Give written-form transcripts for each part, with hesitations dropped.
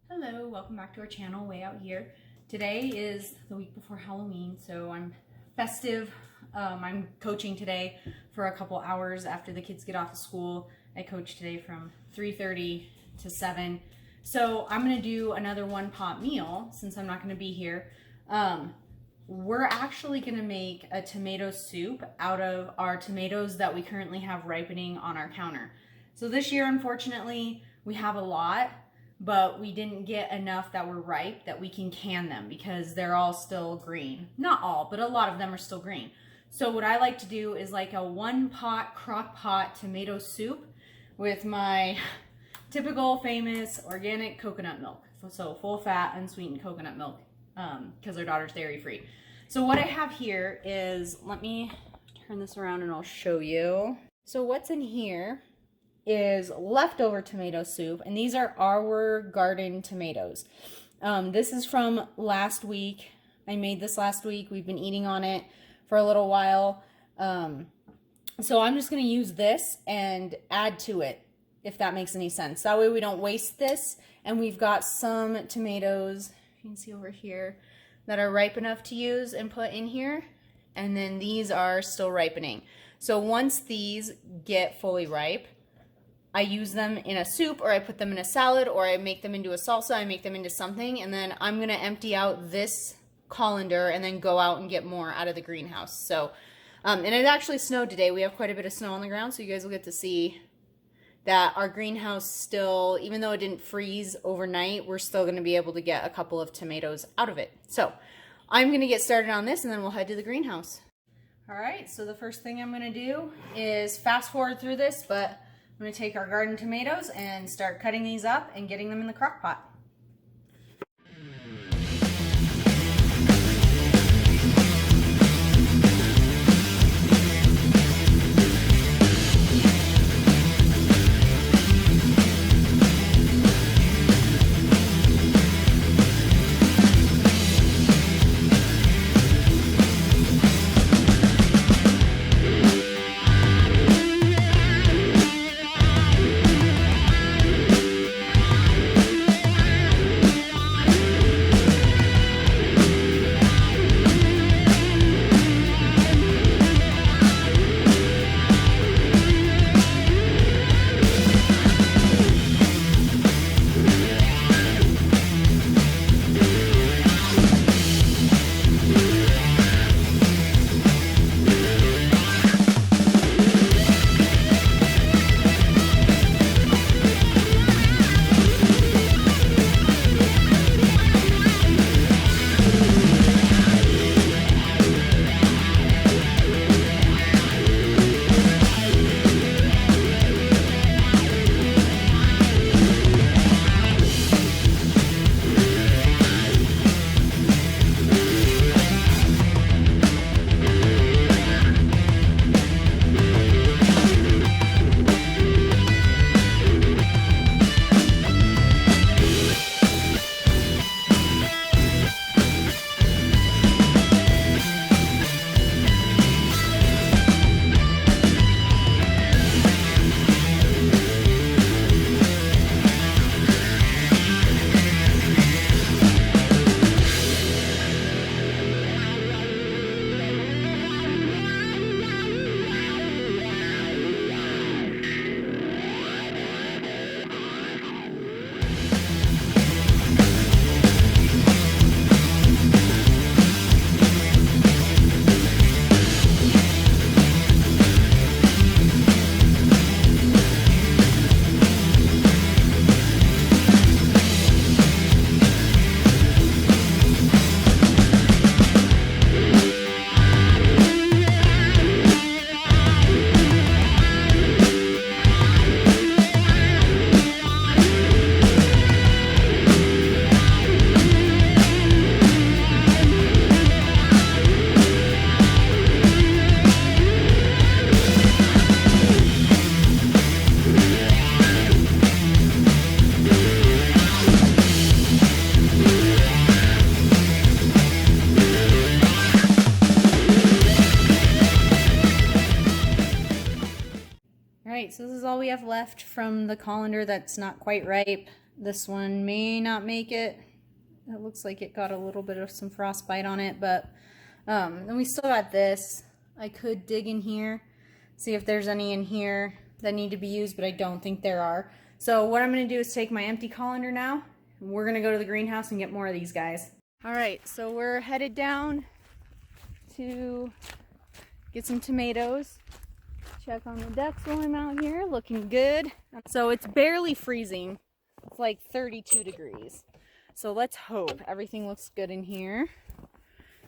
Hello, welcome back to our channel, Way Out Here. Today is the week before Halloween, so I'm festive. I'm coaching today for a couple hours after the kids get off of school. I coach today from 3:30 to 7. So I'm gonna do another one pot meal since I'm not gonna be here. We're actually gonna make a tomato soup out of our tomatoes that we currently have ripening on our counter. So this year, unfortunately, we have a lot, but we didn't get enough that were ripe that we can can them because they're all still green. Not all, but a lot of them are still green. So what I like to do is like a one pot crock pot tomato soup with my typical famous organic coconut milk. So full fat, unsweetened coconut milk because our daughter's dairy free. So what I have here is, let me turn this around and I'll show you. So what's in here is leftover tomato soup, and these are our garden tomatoes. This is from last week. I made this last week. We've been eating on it for a little while. So I'm just going to use this and add to it, if that makes any sense. That way we don't waste this, and we've got some tomatoes, you can see over here, that are ripe enough to use and put in here, and then these are still ripening. So once these get fully ripe, I use them in a soup, or I put them in a salad, or I make them into a salsa, I make them into something, and then I'm gonna empty out this colander and then go out and get more out of the greenhouse. So, and it actually snowed today. We have quite a bit of snow on the ground, so you guys will get to see that our greenhouse still, even though it didn't freeze overnight, we're still gonna be able to get a couple of tomatoes out of it. So, I'm gonna get started on this and then we'll head to the greenhouse. All right, so the first thing I'm gonna do is fast forward through this, but I'm going to take our garden tomatoes and start cutting these up and getting them in the crock pot. All right, so this is all we have left from the colander that's not quite ripe. This one may not make it. It looks like it got a little bit of some frostbite on it, but then we still got this. I could dig in here, see if there's any in here that need to be used, but I don't think there are. So what I'm going to do is take my empty colander now, and we're going to go to the greenhouse and get more of these guys. Alright, so we're headed down to get some tomatoes. Check on the ducks while I'm out here, looking good. So it's barely freezing. It's like 32 degrees. So let's hope everything looks good in here.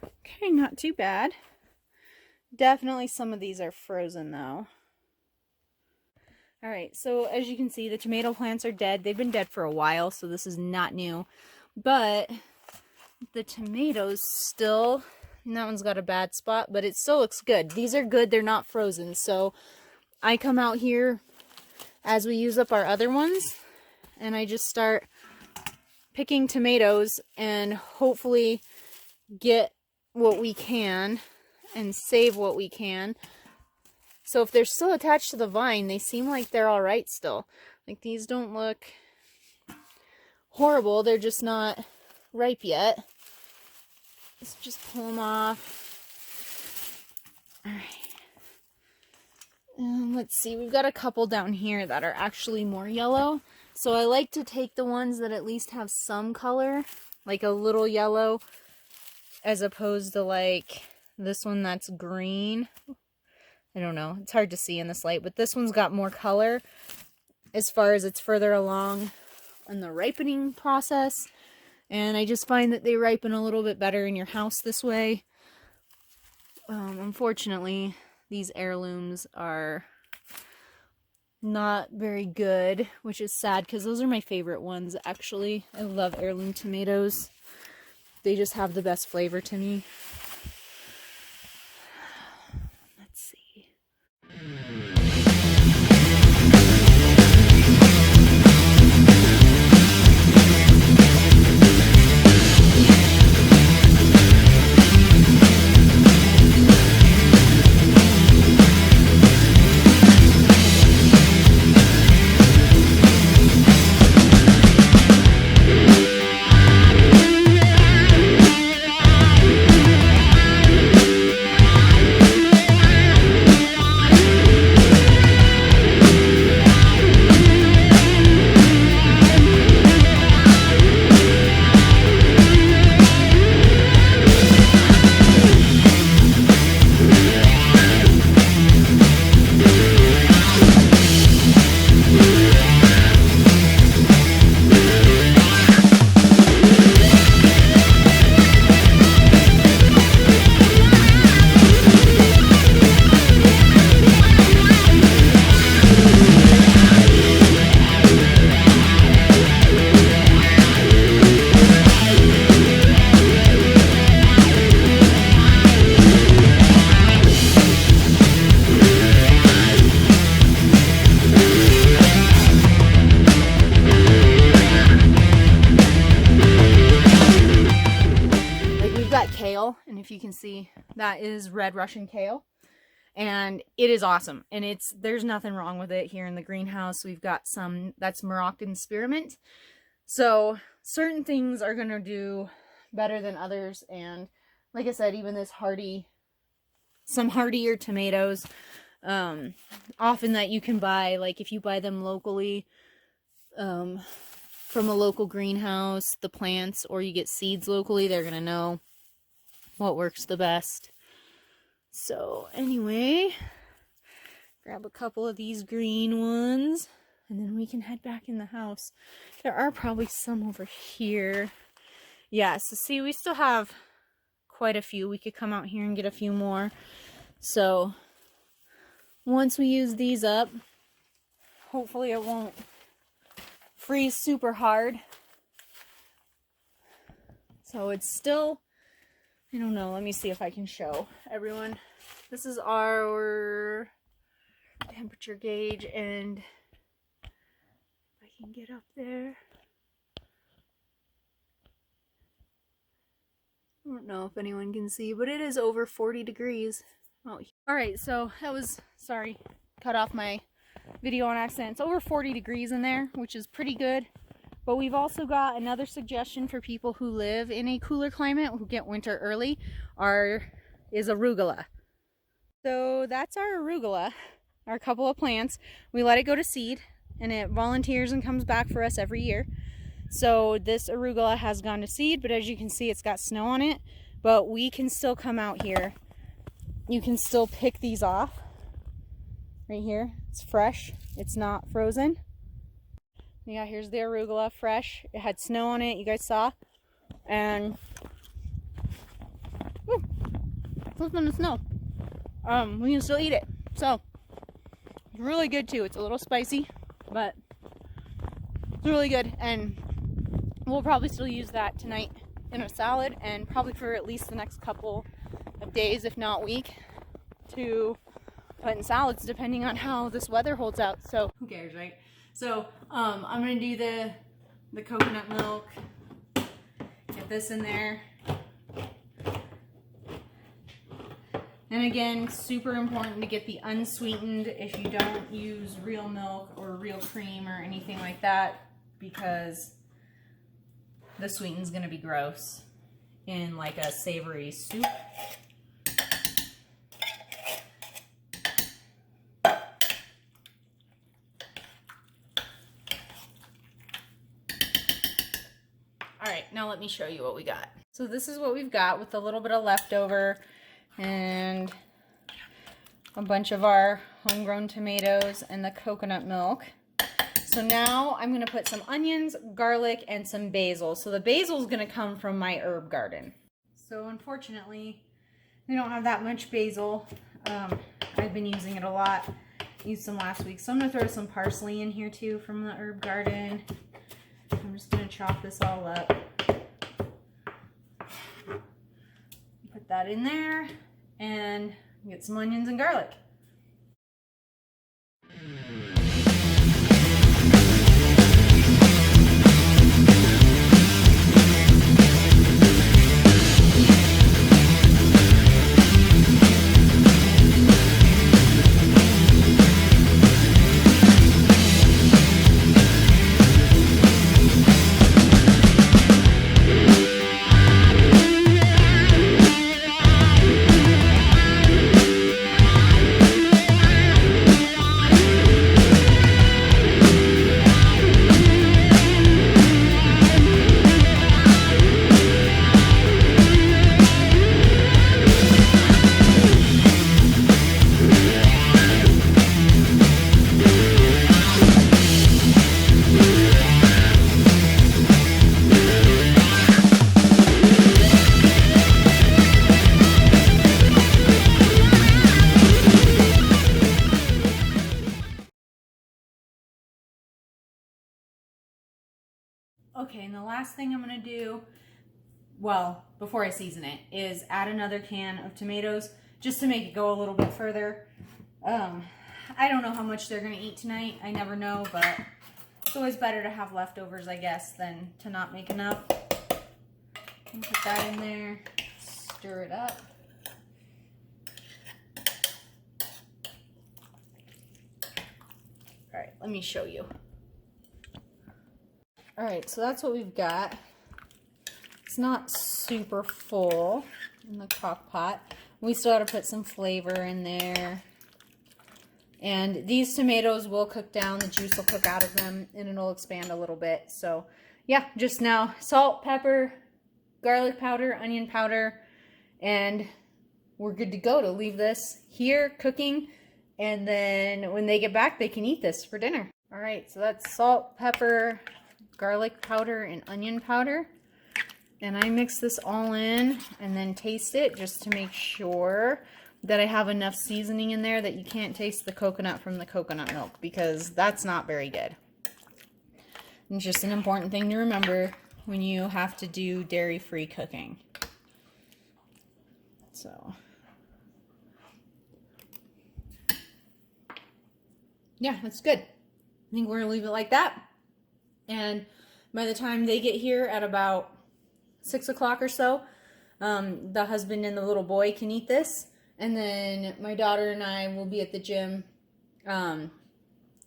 Okay, not too bad. Definitely some of these are frozen though. Alright, so as you can see, the tomato plants are dead. They've been dead for a while, so this is not new. But the tomatoes still, and that one's got a bad spot, but it still looks good. These are good, they're not frozen. So I come out here as we use up our other ones, and I just start picking tomatoes and hopefully get what we can and save what we can. So if they're still attached to the vine, they seem like they're all right still. Like, these don't look horrible, they're just not ripe yet. Let's just pull them off. Alright. Let's see, we've got a couple down here that are actually more yellow. So I like to take the ones that at least have some color, like a little yellow, as opposed to like this one that's green. I don't know, it's hard to see in this light, but this one's got more color as far as it's further along in the ripening process. And I just find that they ripen a little bit better in your house this way. Unfortunately, these heirlooms are not very good, which is sad because those are my favorite ones, actually. I love heirloom tomatoes. They just have the best flavor to me. Let's see. Kale, and if you can see, that is red Russian kale, and it is awesome, and there's nothing wrong with it. Here in the greenhouse we've got some that's Moroccan spearmint, so certain things are gonna do better than others. And like I said, even this some hardier tomatoes, often that you can buy, like if you buy them locally from a local greenhouse, the plants, or you get seeds locally, they're gonna know what works the best. So anyway, grab a couple of these green ones, and then we can head back in the house. There are probably some over here. Yeah, so see, we still have quite a few. We could come out here and get a few more. So once we use these up, hopefully it won't freeze super hard. So it's still, I don't know, let me see if I can show everyone. This is our temperature gauge, and if I can get up there. I don't know if anyone can see, but it is over 40 degrees. Oh, alright, so that was, sorry, cut off my video on accident. It's over 40 degrees in there, which is pretty good. But we've also got another suggestion for people who live in a cooler climate, who get winter early, is arugula. So that's our arugula, our couple of plants. We let it go to seed, and it volunteers and comes back for us every year. So this arugula has gone to seed, but as you can see, it's got snow on it. But we can still come out here. You can still pick these off. Right here, it's fresh. It's not frozen. Yeah, here's the arugula, fresh. It had snow on it, you guys saw. And what's on the snow? We can still eat it. So it's really good too. It's a little spicy, but it's really good. And we'll probably still use that tonight in a salad, and probably for at least the next couple of days, if not week, to put in salads, depending on how this weather holds out. So who cares, right? So I'm gonna do the coconut milk, get this in there. And again, super important to get the unsweetened if you don't use real milk or real cream or anything like that, because the sweetened's gonna be gross in like a savory soup. All right, now let me show you what we got. So this is what we've got with a little bit of leftover and a bunch of our homegrown tomatoes and the coconut milk. So now I'm gonna put some onions, garlic, and some basil. So the basil is gonna come from my herb garden. So unfortunately, we don't have that much basil. I've been using it a lot. Used some last week. So I'm gonna throw some parsley in here too from the herb garden. I'm just gonna chop this all up. Put that in there and get some onions and garlic. Okay, and the last thing I'm gonna do, well, before I season it, is add another can of tomatoes just to make it go a little bit further. I don't know how much they're gonna eat tonight. I never know, but it's always better to have leftovers, I guess, than to not make enough. And put that in there, stir it up. All right, let me show you. All right, so that's what we've got. It's not super full in the crock pot. We still got to put some flavor in there. And these tomatoes will cook down, the juice will cook out of them, and it'll expand a little bit. So yeah, just now salt, pepper, garlic powder, onion powder, and we're good to go to leave this here cooking. And then when they get back, they can eat this for dinner. All right, so that's salt, pepper, garlic powder, and onion powder. And I mix this all in and then taste it just to make sure that I have enough seasoning in there that you can't taste the coconut from the coconut milk, because that's not very good. It's just an important thing to remember when you have to do dairy-free cooking. So yeah, that's good. I think we're gonna leave it like that. And by the time they get here at about 6 o'clock or so, the husband and the little boy can eat this. And then my daughter and I will be at the gym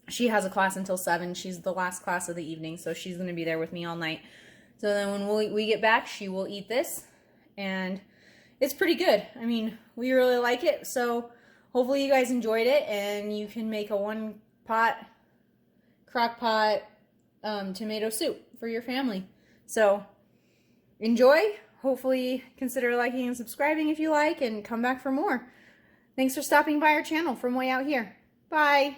she has a class until 7. She's the last class of the evening, so she's going to be there with me all night. So then when we get back, she will eat this, and it's pretty good. I mean, we really like it, so hopefully you guys enjoyed it, and you can make a one-pot crock-pot tomato soup for your family. So enjoy. Hopefully consider liking and subscribing if you like, and come back for more. Thanks for stopping by our channel from WaY Out Here. Bye.